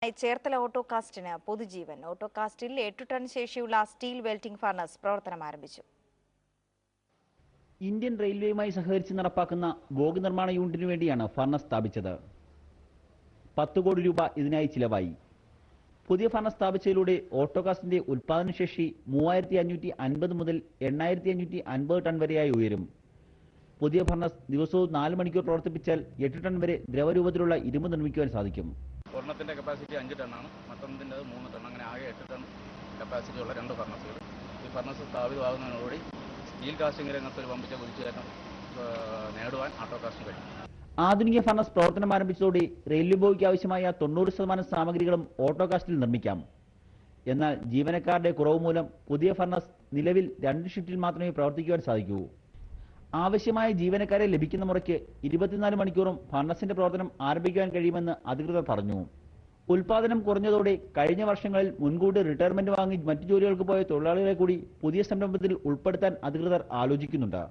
Cherthala ഓട്ടോകാസ്റ്റിന് പൊതുജീവൻ. ഓട്ടോകാസ്റ്റിൽ 8 ton ശേഷിയുള്ള steel welding furnace പ്രവർത്തനം ആരംഭിച്ചു. ഇന്ത്യൻ റെയിൽവേയുമായി സഹകരിച്ച് നടപ്പാക്കുന്ന ബോഗി നിർമ്മാണ യൂണിറ്റിനു വേണ്ടിയാണ് ഫർണസ് സ്ഥാപിച്ചത്. 10 കോടി രൂപ ഇതിനായി ചിലവായി. പുതിയ ഫർണസ് സ്ഥാപിച്ചതിലൂടെ ഓട്ടോകാസ്റ്റിന്റെ ഉൽപാദനശേഷി 3550 മുതൽ 8550 ടൺ വരെയായി ഉയരും. പുതിയ ഫർണസ് ദിവസവും 4 മണിക്കൂർ പ്രവർത്തിപ്പിച്ചാൽ 8 ടൺ വരെ ദ്രവരൂപത്തിലുള്ള ഇരുമ്പ് നിർമ്മിക്കുവാൻ സാധിക്കും. ഒരെണ്ണത്തിന്റെ കപ്പാസിറ്റി 5 ടണ്ണാണ്, മറ്റൊന്നതിൻ്റെ 3 ടൺ, അങ്ങനെ ആകെ 8 ടൺ കപ്പാസിറ്റി ഉള്ള 2 ഫർണസുകൾ. ഈ ഫർണസ് സ്ഥാപിതമാകുന്നതിനോടുകൂടി സ്റ്റീൽ കാസ്റ്റിംഗ് രംഗത്ത് ഒരു വമ്പിച്ച കുതിച്ചുകയറ്റം നേടുവാൻ ഓട്ടോകാസ്റ്റിന് കഴിയും. ആധുനിക ഫർണസ് പ്രവർത്തനം ആരംഭിച്ചതോടെ റെയിൽവേ ബോഗിക്ക് ആവശ്യമായ 90% സാമഗ്രികളും ഓട്ടോകാസ്റ്റിൽ നിർമ്മിക്കാം. എന്നാൽ ജീവനക്കാരുടെ കുറവ് മൂലം പുതിയ ഫർണസ് നിലവിൽ 2 ഷിഫ്റ്റിൽ മാത്രമേ പ്രവർത്തിക്കുവാൻ സാധിക്കൂ. ആവശ്യമായ ജീവനക്കാരെ ലഭിക്കുന്ന മുറയ്ക്ക് 24 മണിക്കൂറും ഫർണസിന്റെ പ്രവർത്തനം ആരംഭിക്കുവാൻ കഴിയുമെന്ന് അധികൃതർ പറഞ്ഞു. ഉൽപാദനം കുറഞ്ഞതോടെ കഴിഞ്ഞ വർഷങ്ങളിൽ മുൻകൂട്ടി റിട്ടയർമെന്റ് വാങ്ങി മറ്റു ജോലികൾക്ക് പോയ തൊഴിലാളികളെ കൂടി പുതിയ സംരംഭത്തിൽ ഉൾപ്പെടുത്താൻ അധികൃതർ ആലോചിക്കുന്നുണ്ട്.